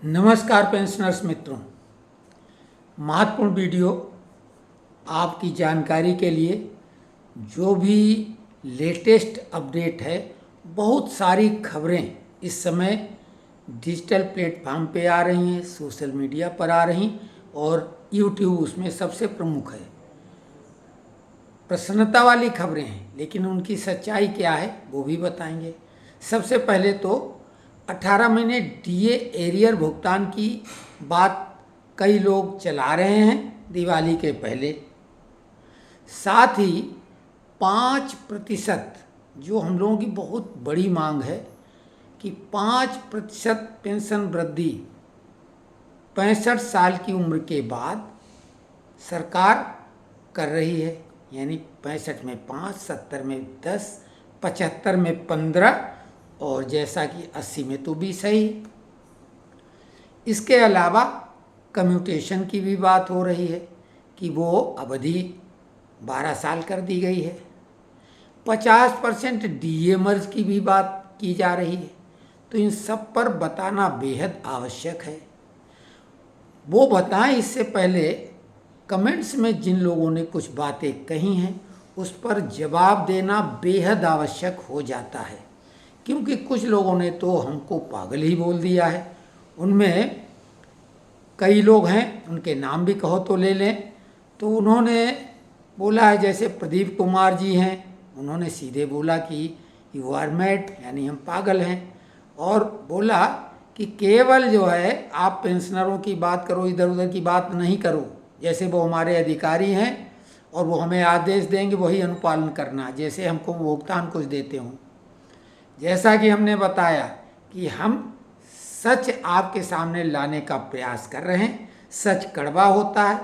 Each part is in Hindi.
नमस्कार पेंशनर्स मित्रों, महत्वपूर्ण वीडियो आपकी जानकारी के लिए। जो भी लेटेस्ट अपडेट है, बहुत सारी खबरें इस समय डिजिटल प्लेटफॉर्म पे आ रही हैं, सोशल मीडिया पर आ रही और यूट्यूब उसमें सबसे प्रमुख है। प्रसन्नता वाली खबरें हैं, लेकिन उनकी सच्चाई क्या है वो भी बताएंगे। सबसे पहले तो 18 महीने डीए एरियर भुगतान की बात कई लोग चला रहे हैं दिवाली के पहले। साथ ही 5% जो हम लोगों की बहुत बड़ी मांग है कि 5% पेंशन वृद्धि 65 साल की उम्र के बाद सरकार कर रही है, यानी 65 में 5, 70 में 10, 75 में 15 और जैसा कि 80 में तो 20 है ही। इसके अलावा कम्यूटेशन की भी बात हो रही है कि वो अवधि 12 साल कर दी गई है। 50% डीए मर्ज की भी बात की जा रही है। तो इन सब पर बताना बेहद आवश्यक है। वो बताएं इससे पहले कमेंट्स में जिन लोगों ने कुछ बातें कही हैं उस पर जवाब देना बेहद आवश्यक हो जाता है, क्योंकि कुछ लोगों ने तो हमको पागल ही बोल दिया है। उनमें कई लोग हैं, उनके नाम भी कहो तो ले लें। तो उन्होंने बोला है, जैसे प्रदीप कुमार जी हैं, उन्होंने सीधे बोला कि यू आर मैड, यानी हम पागल हैं। और बोला कि केवल जो है आप पेंशनरों की बात करो, इधर उधर की बात नहीं करो। जैसे वो हमारे अधिकारी हैं और वो हमें आदेश देंगे वही अनुपालन करना, जैसे हमको भुगतान कुछ देते हों। जैसा कि हमने बताया कि हम सच आपके सामने लाने का प्रयास कर रहे हैं। सच कड़वा होता है,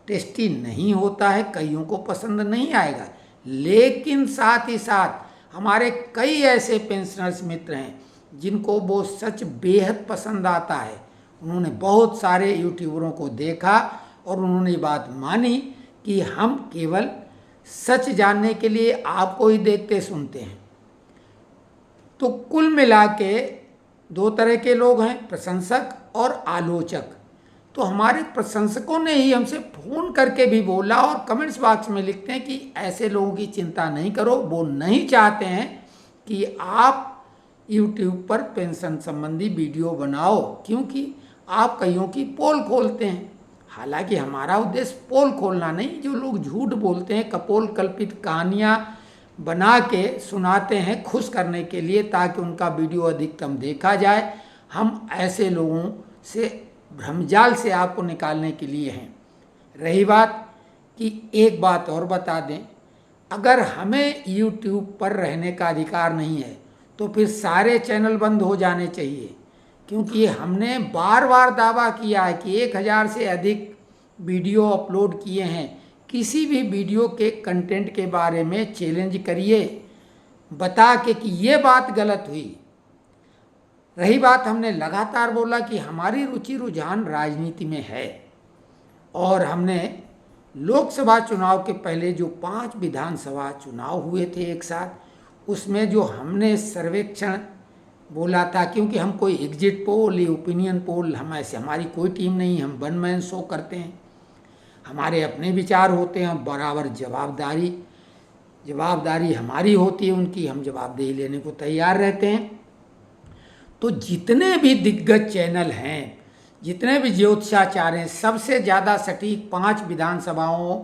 टेस्टी नहीं होता है, कईयों को पसंद नहीं आएगा, लेकिन साथ ही साथ हमारे कई ऐसे पेंशनर्स मित्र हैं जिनको वो सच बेहद पसंद आता है। उन्होंने बहुत सारे यूट्यूबरों को देखा और उन्होंने ये बात मानी कि हम केवल सच जानने के लिए आपको ही देखते सुनते हैं। तो कुल मिला के दो तरह के लोग हैं, प्रशंसक और आलोचक। तो हमारे प्रशंसकों ने ही हमसे फ़ोन करके भी बोला और कमेंट्स बॉक्स में लिखते हैं कि ऐसे लोगों की चिंता नहीं करो, वो नहीं चाहते हैं कि आप यूट्यूब पर पेंशन संबंधी वीडियो बनाओ, क्योंकि आप कईयों की पोल खोलते हैं। हालांकि हमारा उद्देश्य पोल खोलना नहीं, जो लोग झूठ बोलते हैं, कपोल कल्पित कहानियाँ बना के सुनाते हैं खुश करने के लिए ताकि उनका वीडियो अधिकतम देखा जाए, हम ऐसे लोगों से भ्रमजाल से आपको निकालने के लिए हैं। रही बात कि एक बात और बता दें, अगर हमें YouTube पर रहने का अधिकार नहीं है तो फिर सारे चैनल बंद हो जाने चाहिए, क्योंकि हमने बार बार दावा किया है कि 1000 से अधिक वीडियो अपलोड किए हैं। किसी भी वीडियो के कंटेंट के बारे में चैलेंज करिए बता के कि ये बात गलत हुई। रही बात, हमने लगातार बोला कि हमारी रुचि रुझान राजनीति में है और हमने लोकसभा चुनाव के पहले जो 5 विधानसभा चुनाव हुए थे एक साथ, उसमें जो हमने सर्वेक्षण बोला था, क्योंकि हम कोई एग्जिट पोल या ओपिनियन पोल, हम ऐसे हमारी कोई टीम नहीं, हम वन मैन शो करते हैं, हमारे अपने विचार होते हैं, बराबर जवाबदारी हमारी होती है उनकी, हम जवाबदेही लेने को तैयार रहते हैं। तो जितने भी दिग्गज चैनल हैं, जितने भी ज्योतिषाचार्य हैं, सबसे ज़्यादा सटीक 5 विधानसभाओं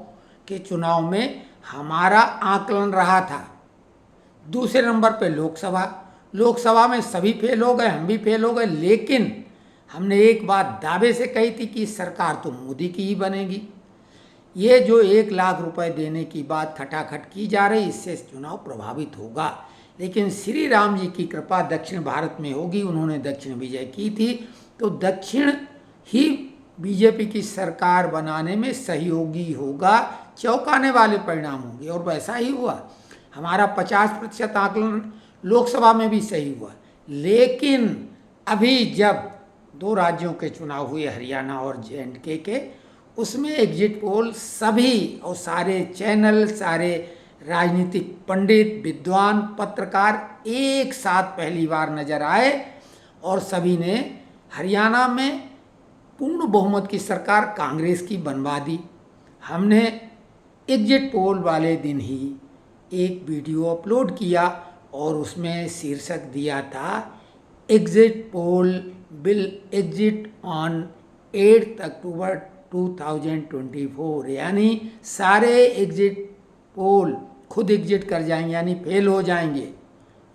के चुनाव में हमारा आकलन रहा था। दूसरे नंबर पे लोकसभा में सभी फेल हो गए, हम भी फेल हो गए, लेकिन हमने एक बात दावे से कही थी कि सरकार तो मोदी की ही बनेगी। ये जो 1 लाख रुपए देने की बात खटाखट की जा रही, इससे चुनाव प्रभावित होगा, लेकिन श्री राम जी की कृपा दक्षिण भारत में होगी। उन्होंने दक्षिण विजय की थी, तो दक्षिण ही बीजेपी की सरकार बनाने में सहयोगी होगा, चौंकाने वाले परिणाम होंगे, और वैसा ही हुआ। हमारा 50% आकलन लोकसभा में भी सही हुआ। लेकिन अभी जब 2 राज्यों के चुनाव हुए, हरियाणा और J&K के, उसमें एग्जिट पोल सभी और सारे चैनल, सारे राजनीतिक पंडित, विद्वान, पत्रकार एक साथ पहली बार नजर आए और सभी ने हरियाणा में पूर्ण बहुमत की सरकार कांग्रेस की बनवा दी। हमने एग्जिट पोल वाले दिन ही एक वीडियो अपलोड किया और उसमें शीर्षक दिया था exit pole will exit on 8 अक्टूबर 2024, यानी सारे एग्जिट पोल खुद एग्जिट कर जाएंगे, यानी फेल हो जाएंगे,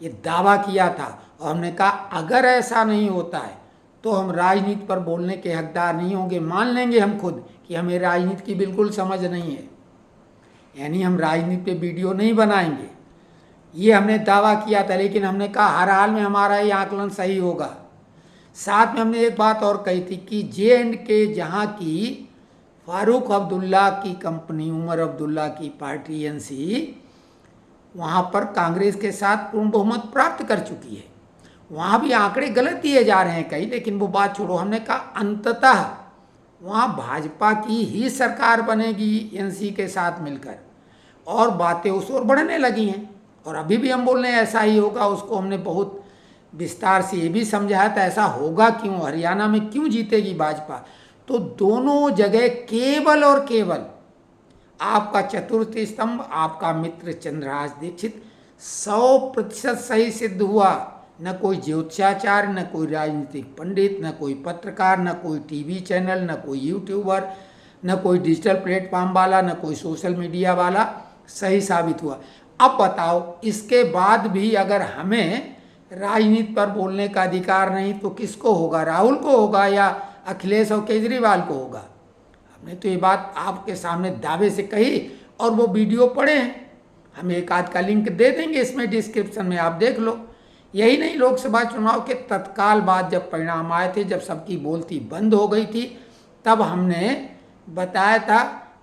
ये दावा किया था। और हमने कहा अगर ऐसा नहीं होता है तो हम राजनीति पर बोलने के हकदार नहीं होंगे, मान लेंगे हम खुद कि हमें राजनीति की बिल्कुल समझ नहीं है, यानी हम राजनीति पे वीडियो नहीं बनाएंगे, ये हमने दावा किया था। लेकिन हमने कहा हर हाल में हमारा ये आकलन सही होगा। साथ में हमने एक बात और कही थी कि J&K जहाँ की फारूक अब्दुल्ला की कंपनी, उमर अब्दुल्ला की पार्टी NC, वहाँ पर कांग्रेस के साथ पूर्ण बहुमत प्राप्त कर चुकी है। वहाँ भी आंकड़े गलत दिए जा रहे हैं कई, लेकिन वो बात छोड़ो। हमने कहा अंततः वहाँ भाजपा की ही सरकार बनेगी NC के साथ मिलकर, और बातें उस ओर बढ़ने लगी हैं। और अभी भी हम बोल रहे हैं ऐसा ही होगा। उसको हमने बहुत विस्तार से ये भी समझाया था ऐसा होगा क्यों, हरियाणा में क्यों जीतेगी भाजपा। तो दोनों जगह केवल और केवल आपका चतुर्थ स्तंभ, आपका मित्र चंद्रहास दीक्षित 100% सही सिद्ध हुआ। न कोई ज्योतिषाचार्य, न कोई राजनीतिक पंडित, न कोई पत्रकार, न कोई टीवी चैनल, न कोई यूट्यूबर, न कोई डिजिटल प्लेटफॉर्म वाला, न कोई सोशल मीडिया वाला सही साबित हुआ। अब बताओ, इसके बाद भी अगर हमें राजनीति पर बोलने का अधिकार नहीं तो किसको होगा? राहुल को होगा या अखिलेश और केजरीवाल को होगा? हमने तो ये बात आपके सामने दावे से कही और वो वीडियो पड़े हैं। हम एक आध का लिंक दे देंगे इसमें डिस्क्रिप्शन में, आप देख लो। यही नहीं, लोकसभा चुनाव के तत्काल बाद जब परिणाम आए थे, जब सबकी बोलती बंद हो गई थी, तब हमने बताया था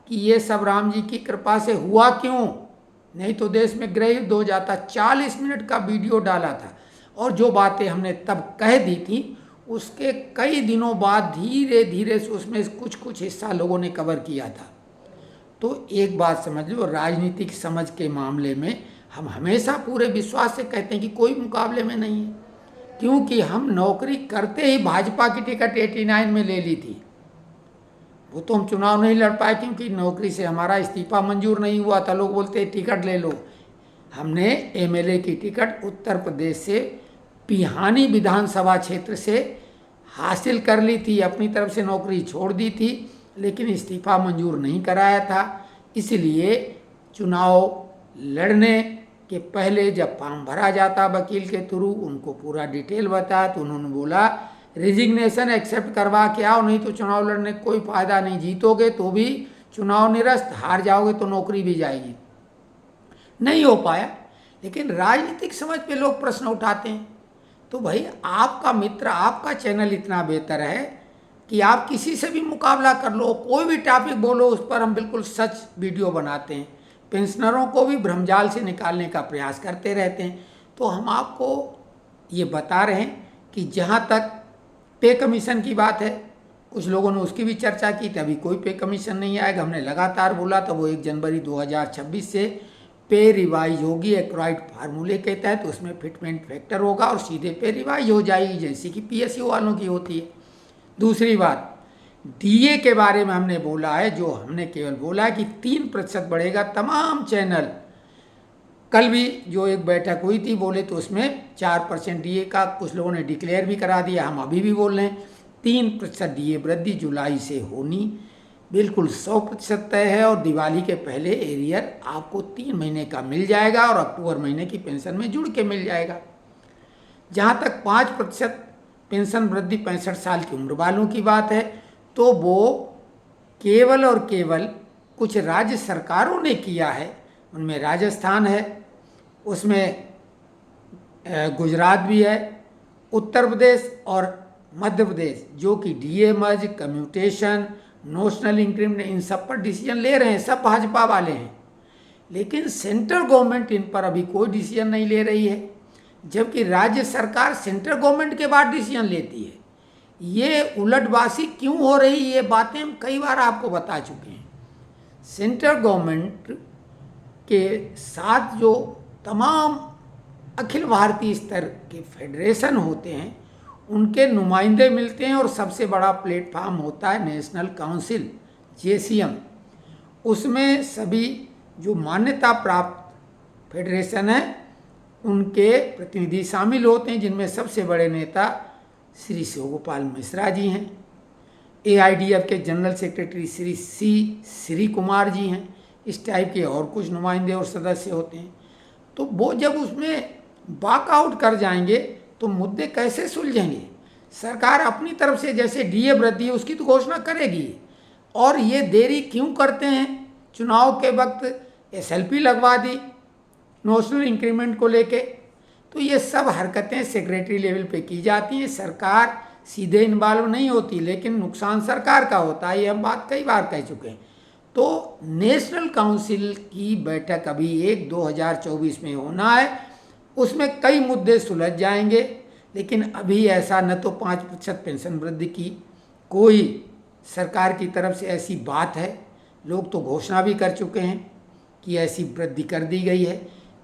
कि ये सब राम जी की कृपा से हुआ क्यों, नहीं तो देश में गृह युद्ध हो जाता। 40 मिनट का वीडियो डाला था और जो बातें हमने तब कह दी थी उसके कई दिनों बाद धीरे धीरे से उसमें कुछ हिस्सा लोगों ने कवर किया था। तो एक बात समझ लो, राजनीतिक समझ के मामले में हम हमेशा पूरे विश्वास से कहते हैं कि कोई मुकाबले में नहीं है, क्योंकि हम नौकरी करते ही भाजपा की टिकट 89 में ले ली थी। वो तो हम चुनाव नहीं लड़ पाए क्योंकि नौकरी से हमारा इस्तीफा मंजूर नहीं हुआ था। लोग बोलते टिकट ले लो। हमने MLA की टिकट उत्तर प्रदेश से पिहानी विधानसभा क्षेत्र से हासिल कर ली थी, अपनी तरफ से नौकरी छोड़ दी थी, लेकिन इस्तीफा मंजूर नहीं कराया था। इसलिए चुनाव लड़ने के पहले जब फॉर्म भरा जाता वकील के थ्रू, उनको पूरा डिटेल बताया तो उन्होंने बोला रिजिग्नेशन एक्सेप्ट करवा के आओ, नहीं तो चुनाव लड़ने का कोई फायदा नहीं। जीतोगे तो भी चुनाव निरस्त, हार जाओगे तो नौकरी भी जाएगी। नहीं हो पाया। लेकिन राजनीतिक समझ पे लोग प्रश्न उठाते हैं। तो भाई आपका मित्र, आपका चैनल इतना बेहतर है कि आप किसी से भी मुकाबला कर लो, कोई भी टॉपिक बोलो, उस पर हम बिल्कुल सच वीडियो बनाते हैं। पेंशनरों को भी भ्रमजाल से निकालने का प्रयास करते रहते हैं। तो हम आपको ये बता रहे हैं कि जहाँ तक पे कमीशन की बात है, कुछ लोगों ने उसकी भी चर्चा की थी, अभी कोई पे कमीशन नहीं आएगा। हमने लगातार बोला था वो 1 जनवरी 2026 से पे रिवाइज होगी एक्राइड फार्मूले के तहत, तो उसमें फिटमेंट फैक्टर होगा और सीधे पे रिवाइज हो जाएगी, जैसी कि PSU वालों की होती है। दूसरी बात, DA के बारे में हमने बोला है, जो हमने केवल बोला है कि 3% बढ़ेगा। तमाम चैनल, कल भी जो एक बैठक हुई थी बोले तो उसमें 4% DA का कुछ लोगों ने डिक्लेयर भी करा दिया। हम अभी भी बोल रहे हैं 3% DA वृद्धि जुलाई से होनी बिल्कुल 100% तय है। और दिवाली के पहले एरियर आपको 3 महीने का मिल जाएगा और अक्टूबर महीने की पेंशन में जुड़ के मिल जाएगा। जहाँ तक 5% पेंशन वृद्धि 65 साल की उम्र वालों की बात है, तो वो केवल और केवल कुछ राज्य सरकारों ने किया है। उनमें राजस्थान है, उसमें गुजरात भी है, उत्तर प्रदेश और मध्य प्रदेश, जो कि DA मर्ज, कम्यूटेशन, नोशनल इंक्रीमेंट, इन सब पर डिसीजन ले रहे हैं, सब भाजपा वाले हैं। लेकिन सेंट्रल गवर्नमेंट इन पर अभी कोई डिसीजन नहीं ले रही है, जबकि राज्य सरकार सेंट्रल गवर्नमेंट के बाद डिसीजन लेती है। ये उलटबाजी क्यों हो रही है, ये बातें हम कई बार आपको बता चुके हैं। सेंट्रल गवर्नमेंट के साथ जो तमाम अखिल भारतीय स्तर के फेडरेशन होते हैं, उनके नुमाइंदे मिलते हैं और सबसे बड़ा प्लेटफार्म होता है नेशनल काउंसिल JCM। उसमें सभी जो मान्यता प्राप्त फेडरेशन है उनके प्रतिनिधि शामिल होते हैं, जिनमें सबसे बड़े नेता श्री शिव गोपाल मिश्रा जी हैं। AIDF के जनरल सेक्रेटरी श्री श्री कुमार जी हैं। इस टाइप के और कुछ नुमाइंदे और सदस्य होते हैं। तो वो जब उसमें वॉकआउट कर जाएंगे तो मुद्दे कैसे सुलझेंगे? सरकार अपनी तरफ से जैसे DA वृद्धि उसकी तो घोषणा करेगी, और ये देरी क्यों करते हैं? चुनाव के वक्त SLP लगवा दी नेशनल इंक्रीमेंट को लेके। तो ये सब हरकतें सेक्रेटरी लेवल पे की जाती हैं। सरकार सीधे इन्वॉल्व नहीं होती, लेकिन नुकसान सरकार का होता है। ये हम बात कई बार कह चुके हैं। तो नेशनल काउंसिल की बैठक अभी 1/2024 में होना है। उसमें कई मुद्दे सुलझ जाएंगे, लेकिन अभी ऐसा न तो 5% पेंशन वृद्धि की कोई सरकार की तरफ से ऐसी बात है। लोग तो घोषणा भी कर चुके हैं कि ऐसी वृद्धि कर दी गई है।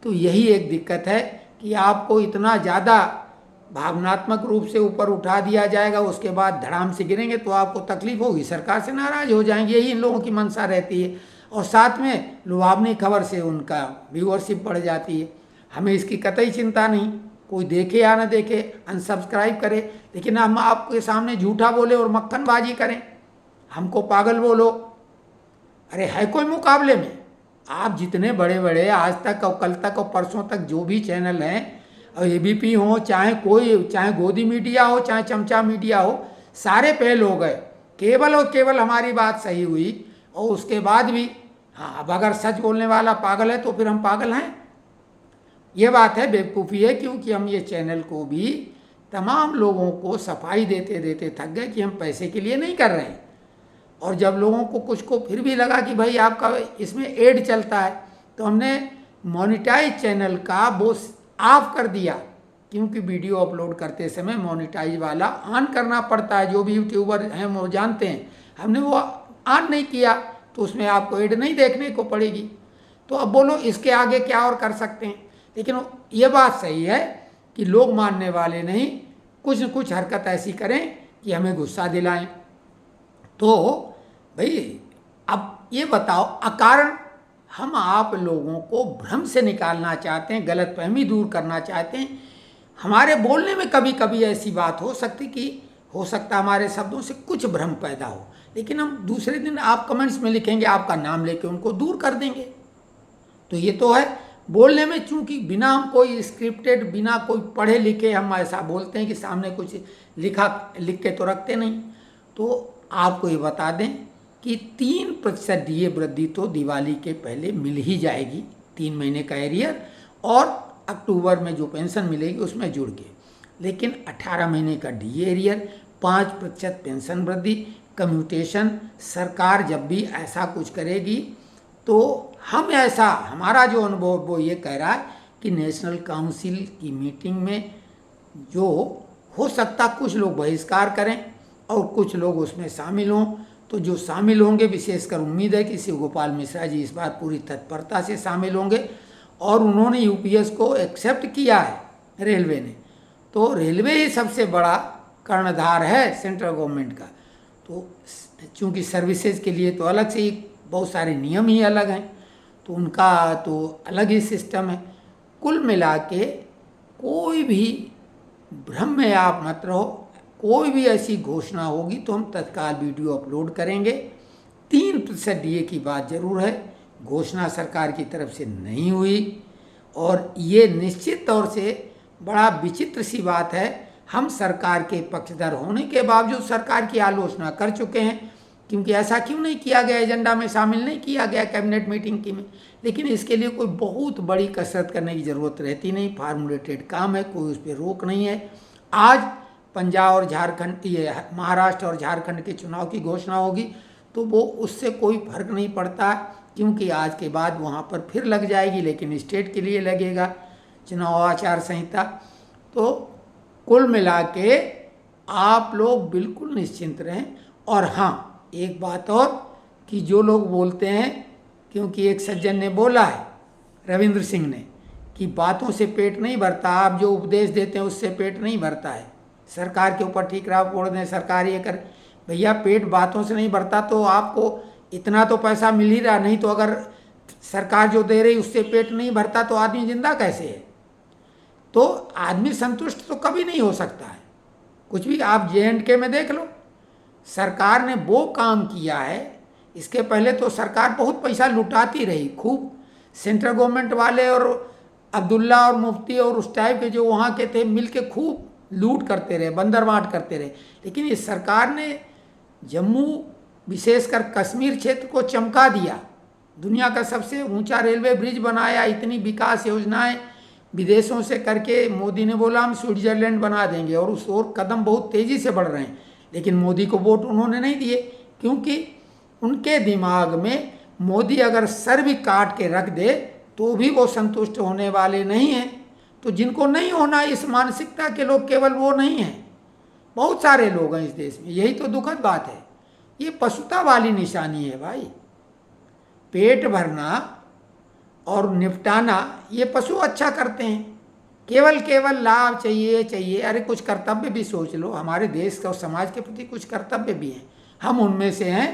तो यही एक दिक्कत है कि आपको इतना ज़्यादा भावनात्मक रूप से ऊपर उठा दिया जाएगा, उसके बाद धड़ाम से गिरेंगे तो आपको तकलीफ होगी, सरकार से नाराज हो जाएंगे। यही इन लोगों की मंशा रहती है, और साथ में लुभावनी खबर से उनका व्यूअरशिप बढ़ जाती है। हमें इसकी कतई चिंता नहीं, कोई देखे या ना देखे, अनसब्सक्राइब करे, लेकिन हम आपके सामने झूठा बोले और मक्खनबाजी करें, हमको पागल बोलो। अरे है कोई मुकाबले में? आप जितने बड़े बड़े आज तक और कल तक और परसों तक जो भी चैनल हैं, और ABP हो, चाहे गोदी मीडिया हो, चाहे चमचा मीडिया हो, सारे फेल हो गए। केवल और केवल हमारी बात सही हुई, और उसके बाद भी हाँ, अब अगर सच बोलने वाला पागल है तो फिर हम पागल हैं। ये बात है, बेवकूफ़ी है, क्योंकि हम ये चैनल को भी तमाम लोगों को सफाई देते देते थक गए कि हम पैसे के लिए नहीं कर रहे हैं। और जब लोगों को कुछ को फिर भी लगा कि भाई आपका इसमें एड चलता है, तो हमने मोनेटाइज चैनल का वो ऑफ कर दिया, क्योंकि वीडियो अपलोड करते समय मोनेटाइज वाला ऑन करना पड़ता है। जो भी यूट्यूबर हैं वो जानते हैं। हमने वो ऑन नहीं किया तो उसमें आपको एड नहीं देखने को पड़ेगी। तो अब बोलो इसके आगे क्या और कर सकते हैं? लेकिन ये बात सही है कि लोग मानने वाले नहीं, कुछ न कुछ हरकत ऐसी करें कि हमें गुस्सा दिलाएं। तो भाई अब ये बताओ, अकारण हम आप लोगों को भ्रम से निकालना चाहते हैं, गलतफहमी दूर करना चाहते हैं। हमारे बोलने में कभी कभी ऐसी बात हो सकती कि हो सकता हमारे शब्दों से कुछ भ्रम पैदा हो, लेकिन हम दूसरे दिन आप कमेंट्स में लिखेंगे, आपका नाम लेके उनको दूर कर देंगे। तो ये तो है बोलने में, चूंकि बिना हम कोई स्क्रिप्टेड, बिना कोई पढ़े लिखे हम ऐसा बोलते हैं कि सामने कुछ लिख के तो रखते नहीं। तो आपको ये बता दें कि 3% DA वृद्धि तो दिवाली के पहले मिल ही जाएगी, 3 महीने का एरियर, और अक्टूबर में जो पेंशन मिलेगी उसमें जुड़ के। लेकिन 18 महीने का DA एरियर, 5% पेंशन वृद्धि, कम्यूटेशन, सरकार जब भी ऐसा कुछ करेगी तो हम ऐसा, हमारा जो अनुभव वो ये कह रहा है कि नेशनल काउंसिल की मीटिंग में जो हो सकता कुछ लोग बहिष्कार करें और कुछ लोग उसमें शामिल हों। तो जो शामिल होंगे, विशेषकर उम्मीद है कि शिव गोपाल मिश्रा जी इस बार पूरी तत्परता से शामिल होंगे, और उन्होंने UPS को एक्सेप्ट किया है रेलवे ने। तो रेलवे ही सबसे बड़ा कर्णधार है सेंट्रल गवर्नमेंट का। तो चूँकि सर्विसेज के लिए तो अलग से ही बहुत सारे नियम ही अलग हैं, तो उनका तो अलग ही सिस्टम है। कुल मिला के कोई भी भ्रम में आप मत रहो, कोई भी ऐसी घोषणा होगी तो हम तत्काल वीडियो अपलोड करेंगे। 3% DA की बात जरूर है, घोषणा सरकार की तरफ से नहीं हुई, और ये निश्चित तौर से बड़ा विचित्र सी बात है। हम सरकार के पक्षधर होने के बावजूद सरकार की आलोचना कर चुके हैं, क्योंकि ऐसा क्यों नहीं किया गया, एजेंडा में शामिल नहीं किया गया कैबिनेट मीटिंग की में। लेकिन इसके लिए कोई बहुत बड़ी कसरत करने की ज़रूरत रहती नहीं, फार्मूलेटेड काम है, कोई उस पर रोक नहीं है। आज पंजाब और झारखंड, ये महाराष्ट्र और झारखंड के चुनाव की घोषणा होगी तो वो उससे कोई फर्क नहीं पड़ता, क्योंकि आज के बाद वहाँ पर फिर लग जाएगी, लेकिन स्टेट के लिए लगेगा चुनाव आचार संहिता। तो कुल मिला के आप लोग बिल्कुल निश्चिंत रहें। और हाँ, एक बात और कि जो लोग बोलते हैं, क्योंकि एक सज्जन ने बोला है, रविंद्र सिंह ने, कि बातों से पेट नहीं भरता, आप जो उपदेश देते हैं उससे पेट नहीं भरता है। सरकार के ऊपर ठीकरा फोड़ दें, सरकार ये कर। भैया पेट बातों से नहीं भरता, तो आपको इतना तो पैसा मिल ही रहा, नहीं तो अगर सरकार जो दे रही उससे पेट नहीं भरता तो आदमी जिंदा कैसे है? तो आदमी संतुष्ट तो कभी नहीं हो सकता है। कुछ भी आप J&K में देख लो, सरकार ने वो काम किया है। इसके पहले तो सरकार बहुत पैसा लुटाती रही खूब, सेंट्रल गवर्नमेंट वाले और अब्दुल्ला और मुफ्ती और उस टाइप के जो वहाँ के थे मिल के खूब लूट करते रहे, बंदरबांट करते रहे। लेकिन इस सरकार ने जम्मू विशेषकर कश्मीर क्षेत्र को चमका दिया, दुनिया का सबसे ऊंचा रेलवे ब्रिज बनाया, इतनी विकास योजनाएं विदेशों से करके मोदी ने बोला हम स्विट्जरलैंड बना देंगे, और उस ओर कदम बहुत तेज़ी से बढ़ रहे हैं। लेकिन मोदी को वोट उन्होंने नहीं दिए, क्योंकि उनके दिमाग में मोदी अगर सर भी काट के रख दे तो भी वो संतुष्ट होने वाले नहीं हैं। तो जिनको नहीं होना, इस मानसिकता के लोग केवल वो नहीं हैं, बहुत सारे लोग हैं इस देश में। यही तो दुखद बात है, ये पशुता वाली निशानी है भाई। पेट भरना और निपटाना ये पशु अच्छा करते हैं, केवल केवल लाभ चाहिए। अरे कुछ कर्तव्य भी सोच लो, हमारे देश और समाज के प्रति कुछ कर्तव्य भी हैं। हम उनमें से हैं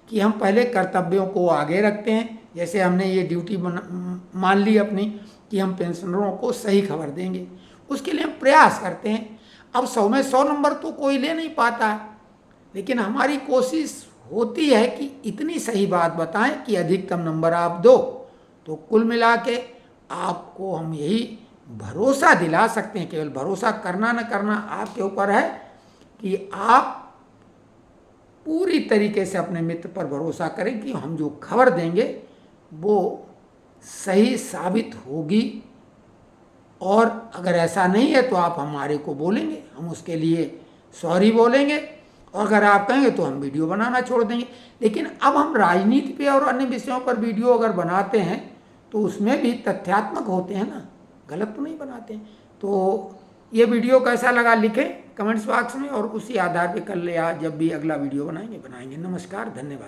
कि हम पहले कर्तव्यों को आगे रखते हैं। जैसे हमने ये ड्यूटी मान ली अपनी कि हम पेंशनरों को सही खबर देंगे, उसके लिए हम प्रयास करते हैं। अब 100 में 100 नंबर तो कोई ले नहीं पाता है, लेकिन हमारी कोशिश होती है कि इतनी सही बात बताएं कि अधिकतम नंबर आप दो। तो कुल मिला के आपको हम यही भरोसा दिला सकते हैं, केवल भरोसा करना न करना आपके ऊपर है, कि आप पूरी तरीके से अपने मित्र पर भरोसा करें कि हम जो खबर देंगे वो सही साबित होगी। और अगर ऐसा नहीं है तो आप हमारे को बोलेंगे, हम उसके लिए सॉरी बोलेंगे, और अगर आप कहेंगे तो हम वीडियो बनाना छोड़ देंगे। लेकिन अब हम राजनीति पे और अन्य विषयों पर वीडियो अगर बनाते हैं तो उसमें भी तथ्यात्मक होते हैं ना, गलत तो नहीं बनाते हैं। तो ये वीडियो कैसा लगा लिखें कमेंट्स बॉक्स में, और उसी आधार पे कल या जब भी अगला वीडियो बनाएंगे। नमस्कार, धन्यवाद।